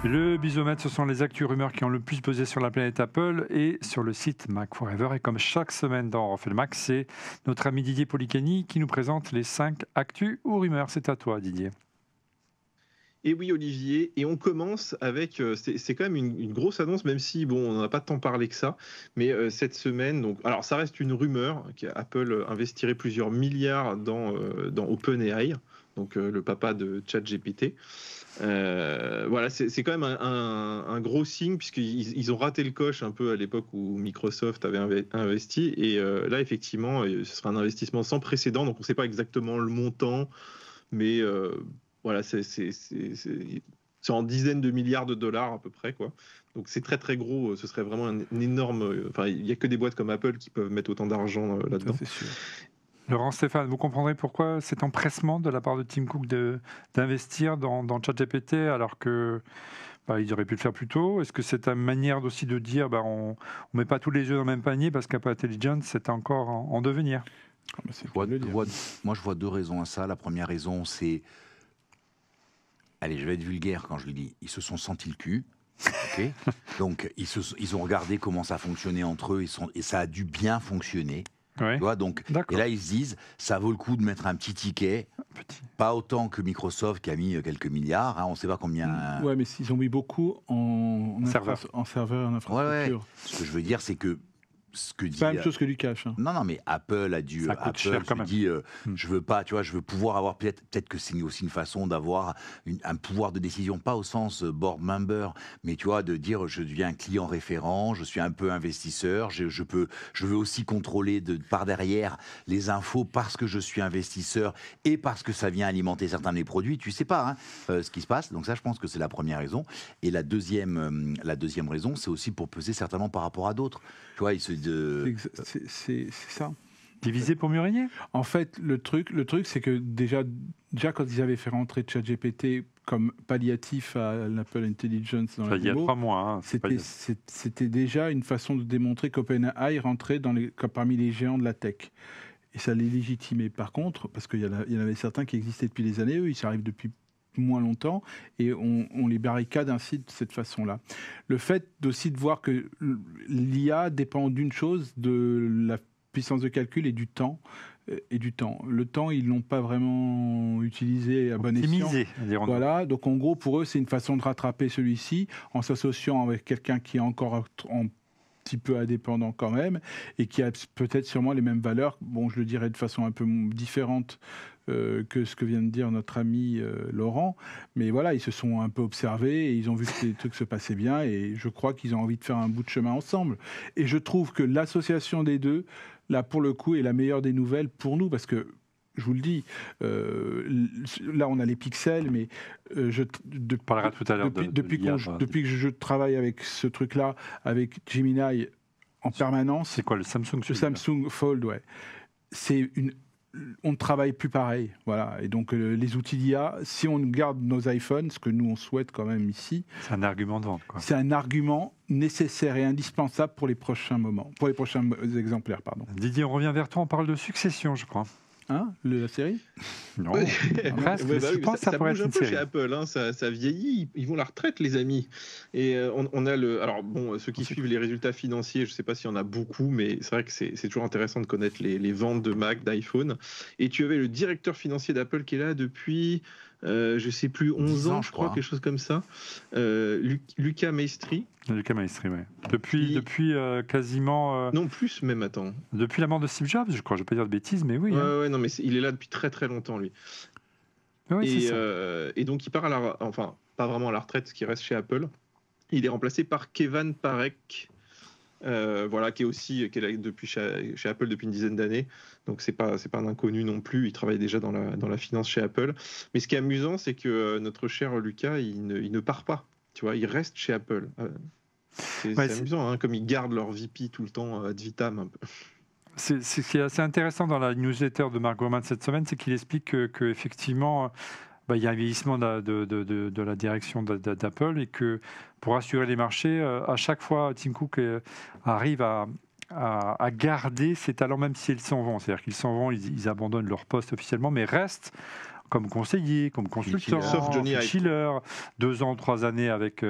Le Bisomètre, ce sont les actus rumeurs qui ont le plus pesé sur la planète Apple et sur le site Mac Forever. Et comme chaque semaine dans On refait le Mac, c'est notre ami Didier Policani qui nous présente les 5 actus ou rumeurs. C'est à toi, Didier. Et oui, Olivier, et on commence avec, c'est quand même une grosse annonce, même si, bon, on n'a pas tant parlé que ça, mais cette semaine, donc, alors ça reste une rumeur, qu'Apple investirait plusieurs milliards dans OpenAI, donc le papa de ChatGPT. Voilà, c'est quand même un gros signe, puisqu'ils ont raté le coche un peu à l'époque où Microsoft avait investi, et là, effectivement, ce sera un investissement sans précédent, donc on ne sait pas exactement le montant, mais voilà, c'est en dizaines de milliards de dollars à peu près, quoi. Donc c'est très très gros, ce serait vraiment un énorme... Enfin, il n'y a que des boîtes comme Apple qui peuvent mettre autant d'argent là-dedans. Ça, c'est sûr. Laurent, Stéphane, vous comprendrez pourquoi cet empressement de la part de Tim Cook d'investir dans ChatGPT alors que ils auraient pu le faire plus tôt. Est-ce que c'est une manière aussi de dire on ne met pas tous les œufs dans le même panier parce qu'Apple Intelligence, c'est encore en devenir? Moi, je vois deux raisons à ça. La première raison, c'est... Allez, je vais être vulgaire quand je le dis. Ils se sont sentis le cul. Okay. Donc, ils ont regardé comment ça fonctionnait entre eux et ça a dû bien fonctionner. Ouais. Tu vois, donc, et là, ils se disent, ça vaut le coup de mettre un petit ticket, pas autant que Microsoft qui a mis quelques milliards, on ne sait pas combien... Ouais, mais ils ont mis beaucoup en serveur, en infrastructure. Ouais. Ce que je veux dire, c'est que c'est pas la même chose que du cash. Non, mais Apple a dû. Apple se dit, je veux pas, tu vois, je veux pouvoir avoir peut-être que c'est aussi une façon d'avoir un pouvoir de décision, pas au sens board member, mais tu vois, de dire, je deviens un client référent, je suis un peu investisseur, je veux aussi contrôler par derrière les infos parce que je suis investisseur et parce que ça vient alimenter certains de mes produits. Tu sais pas ce qui se passe. Donc ça, je pense que c'est la première raison. Et la deuxième raison, c'est aussi pour peser certainement par rapport à d'autres. Tu vois, c'est ça. Diviser pour mieux régner. En fait, le truc, c'est que déjà quand ils avaient fait rentrer ChatGPT comme palliatif à l'Apple Intelligence dans la il y a 3 mois, c'était déjà une façon de démontrer qu'OpenAI rentrait parmi les géants de la tech. Et ça les légitimait. Par contre, parce qu'il y en avait certains qui existaient depuis des années, eux, ils arrivent depuis moins longtemps, et on les barricade ainsi de cette façon-là. Le fait aussi de voir que l'IA dépend d'une chose, de la puissance de calcul et du temps. Le temps, ils ne l'ont pas vraiment utilisé à bon escient. Voilà, donc en gros, pour eux, c'est une façon de rattraper celui-ci en s'associant avec quelqu'un qui est encore en petit peu indépendant quand même, et qui a peut-être sûrement les mêmes valeurs. Bon, je le dirais de façon un peu différente que ce que vient de dire notre ami Laurent, mais voilà, ils se sont un peu observés et ils ont vu que les trucs se passaient bien, et je crois qu'ils ont envie de faire un bout de chemin ensemble. Et je trouve que l'association des deux, là pour le coup, est la meilleure des nouvelles pour nous, parce que je vous le dis, là on a les pixels, mais parlera tout à l'heure depuis que je travaille avec ce truc-là, avec Gemini en permanence. C'est quoi, le Samsung? Le Samsung Fold, ouais. On ne travaille plus pareil, voilà. Et donc les outils d'IA, si on garde nos iPhones, ce que nous on souhaite quand même ici, c'est un argument de vente, quoi. C'est un argument nécessaire et indispensable pour les prochains exemplaires, pardon. Didier, on revient vers toi, on parle de Succession, je crois. La série? Non. Je pense que ça bouge un peu chez Apple, ça vieillit, ils vont à la retraite, les amis. Et on a alors bon, ceux qui suivent les résultats financiers, je ne sais pas s'il y en a beaucoup, mais c'est vrai que c'est toujours intéressant de connaître les ventes de Mac, d'iPhone. Et tu avais le directeur financier d'Apple qui est là depuis, je ne sais plus, 11 ans, je crois, quelque chose comme ça. Luca Maestri. Luca Maestri, oui. Depuis quasiment... Non, plus même, attends. Depuis la mort de Steve Jobs, je crois. Je ne vais pas dire de bêtises, mais oui. Ouais, non, mais il est là depuis très très longtemps, lui. Oui, et donc, il part enfin, pas vraiment à la retraite, ce qui reste chez Apple. Il est remplacé par Kevan Parekh, qui est là chez Apple depuis une dizaine d'années. Donc, c'est pas un inconnu non plus. Il travaille déjà dans la finance chez Apple. Mais ce qui est amusant, c'est que notre cher Lucas, il ne part pas. Tu vois, il reste chez Apple. C'est amusant, comme ils gardent leur VP tout le temps ad vitam un peu. Ce qui est assez intéressant dans la newsletter de Mark Gurman cette semaine, c'est qu'il explique qu'effectivement, il y a un vieillissement de la direction d'Apple, et que pour assurer les marchés, à chaque fois, Tim Cook arrive à garder ses talents, même si ils s'en vont. C'est-à-dire qu'ils s'en vont, ils abandonnent leur poste officiellement, mais restent comme conseiller, comme consultant, Sauf Johnny Phil Ive. Schiller, 2 ans, 3 années avec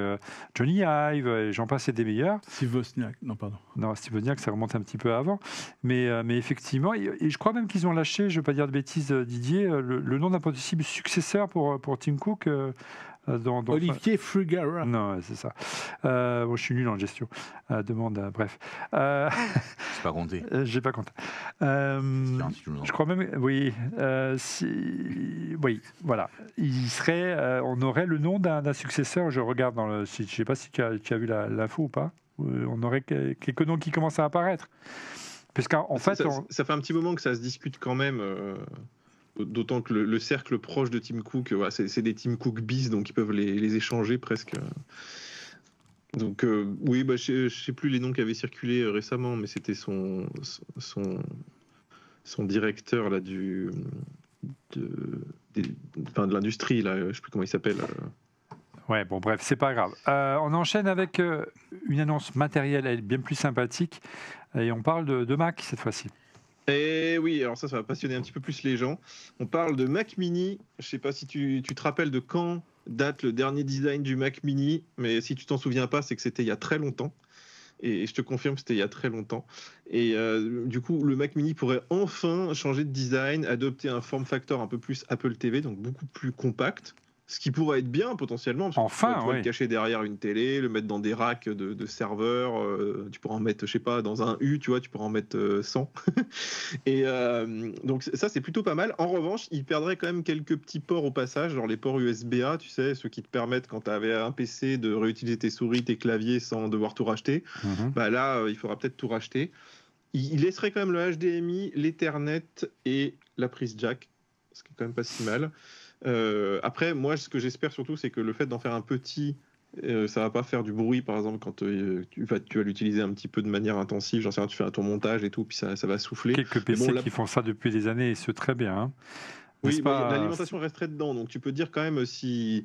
Johnny Ive, et j'en passe et des meilleurs. Steve Wozniak, non pardon. Non, Steve Wozniak, ça remonte un petit peu avant. Mais effectivement, et je crois même qu'ils ont lâché, je ne veux pas dire de bêtises, Didier, le nom d'un possible successeur pour Tim Cook. Dans Olivier Frugara. Non, ouais, c'est ça. Bon, je suis nul en gestion. Demande, bref. C'est pas compté. J'ai pas compté. Tiens, si tu nous en- Je crois même, oui, oui, voilà. Il serait, on aurait le nom d'un successeur. Je regarde dans le site. Je sais pas si tu as vu l'info ou pas. On aurait quelques noms qui commencent à apparaître. Parce qu'en fait, ça fait un petit moment que ça se discute quand même. D'autant que le cercle proche de Tim Cook, voilà, c'est des Tim Cook bis, donc ils peuvent les échanger presque. Donc oui, bah, je sais plus les noms qui avaient circulé récemment, mais c'était son directeur là de l'industrie là, je sais plus comment il s'appelle. Ouais, bon, bref, c'est pas grave. On enchaîne avec une annonce matérielle, elle est bien plus sympathique, et on parle de Mac cette fois-ci. Et oui, alors ça va passionner un petit peu plus les gens. On parle de Mac Mini. Je sais pas si tu te rappelles de quand date le dernier design du Mac Mini, mais si tu t'en souviens pas, c'est que c'était il y a très longtemps. Et je te confirme que c'était il y a très longtemps. Et du coup, le Mac Mini pourrait enfin changer de design, adopter un form factor un peu plus Apple TV, donc beaucoup plus compact. Ce qui pourrait être bien potentiellement, parce que Enfin, tu pourrais oui. le cacher derrière une télé, le mettre dans des racks de serveurs, tu pourras en mettre, je sais pas, dans un U, tu vois, tu pourras en mettre 100. Et donc ça, c'est plutôt pas mal. En revanche, il perdrait quand même quelques petits ports au passage, genre les ports USB-A, tu sais, ceux qui te permettent, quand tu avais un PC, de réutiliser tes souris, tes claviers sans devoir tout racheter. Bah là, il faudra peut-être tout racheter. Il laisserait quand même le HDMI, l'Ethernet et la prise jack, ce qui est quand même pas si mal. Après, moi, ce que j'espère surtout, c'est que le fait d'en faire un petit, ça va pas faire du bruit, par exemple, quand tu vas l'utiliser un petit peu de manière intensive. Genre, tu fais ton montage et tout, puis ça va souffler. Quelques PC qui font ça depuis des années, et ce très bien. Hein. Oui, l'alimentation resterait dedans, donc tu peux dire quand même si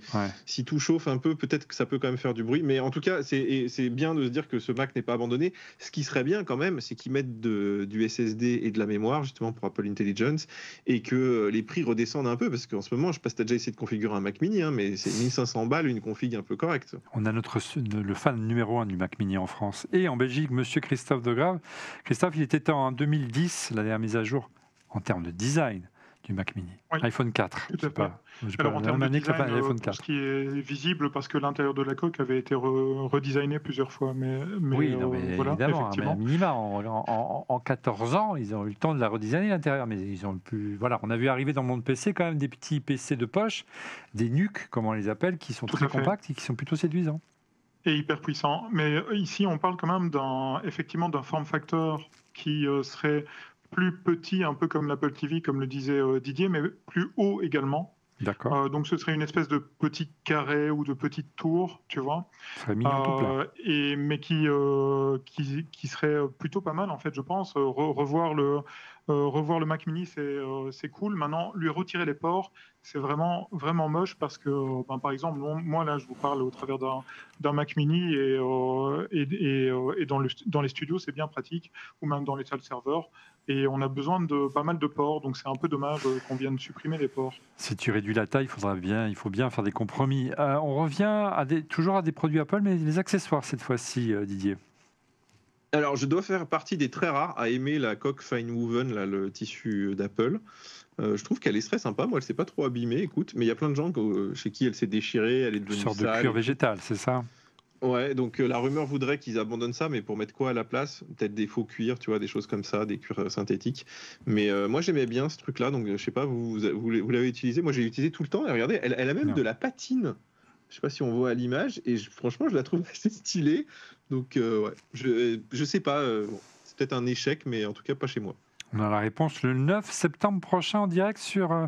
tout chauffe un peu, peut-être que ça peut quand même faire du bruit. Mais en tout cas, c'est bien de se dire que ce Mac n'est pas abandonné. Ce qui serait bien quand même, c'est qu'ils mettent du SSD et de la mémoire, justement pour Apple Intelligence, et que les prix redescendent un peu, parce qu'en ce moment, je ne sais pas si tu as déjà essayé de configurer un Mac Mini, hein, mais c'est 1500 balles une config un peu correcte. On a le fan numéro 1 du Mac Mini en France et en Belgique, monsieur Christophe Degrave. Christophe, il était en 2010, la dernière mise à jour, en termes de design du Mac Mini. Oui, iPhone 4. Tout à fait. Alors en termes de design, tout ce qui est visible, parce que l'intérieur de la coque avait été redesigné plusieurs fois. Oui, voilà, évidemment. effectivement. Mais minima, en 14 ans, ils ont eu le temps de la redesigner l'intérieur. Mais ils ont pu. Voilà, on a vu arriver dans le monde PC quand même des petits PC de poche, des NUC, comme on les appelle, qui sont très compacts et qui sont plutôt séduisants. Et hyper puissants. Mais ici, on parle quand même effectivement d'un form factor qui serait plus petit, un peu comme l'Apple TV, comme le disait Didier, mais plus haut également. D'accord. Donc ce serait une espèce de petit carré ou de petite tour, tu vois. Ce serait mignon tout plein. Mais qui serait plutôt pas mal, en fait, je pense. Revoir le Mac Mini, c'est cool. Maintenant, lui retirer les ports, c'est vraiment, vraiment moche parce que, par exemple, moi, là, je vous parle au travers d'un Mac Mini et dans les studios, c'est bien pratique, ou même dans les salles serveurs. Et on a besoin de pas mal de ports, donc c'est un peu dommage qu'on vienne supprimer les ports. Si tu réduis la taille, il faut bien faire des compromis. On revient toujours à des produits Apple, mais les accessoires cette fois-ci, Didier. Alors, je dois faire partie des très rares à aimer la coque fine woven, là, le tissu d'Apple. Je trouve qu'elle est très sympa. Moi, elle s'est pas trop abîmée, écoute, mais il y a plein de gens chez qui elle s'est déchirée, elle est devenue Une sorte sale. de cuir végétal, c'est ça? Ouais, donc la rumeur voudrait qu'ils abandonnent ça, mais pour mettre quoi à la place? Peut-être des faux cuirs, tu vois, des choses comme ça, des cuirs synthétiques. Mais moi, j'aimais bien ce truc-là, donc je sais pas, vous l'avez utilisé? Moi, j'ai utilisé tout le temps, et regardez, elle a même de la patine. Je sais pas si on voit à l'image, et franchement, je la trouve assez stylée. Donc, ouais, je sais pas, c'est peut-être un échec, mais en tout cas, pas chez moi. On a la réponse le 9 septembre prochain en direct sur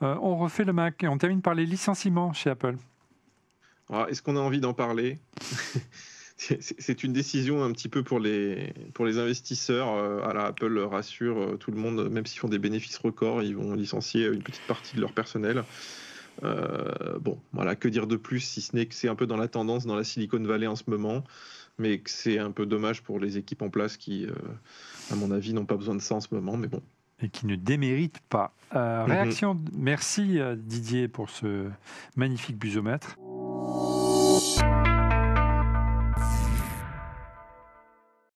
On refait le Mac. Et on termine par les licenciements chez Apple. Alors, est-ce qu'on a envie d'en parler? C'est une décision un petit peu pour les investisseurs. Apple rassure tout le monde, même s'ils font des bénéfices records, ils vont licencier une petite partie de leur personnel. Bon, voilà, que dire de plus, si ce n'est que c'est un peu dans la tendance dans la Silicon Valley en ce moment, mais que c'est un peu dommage pour les équipes en place qui, à mon avis, n'ont pas besoin de ça en ce moment. Mais bon, Et qui ne démérite pas. Réaction, merci Didier pour ce magnifique busomètre.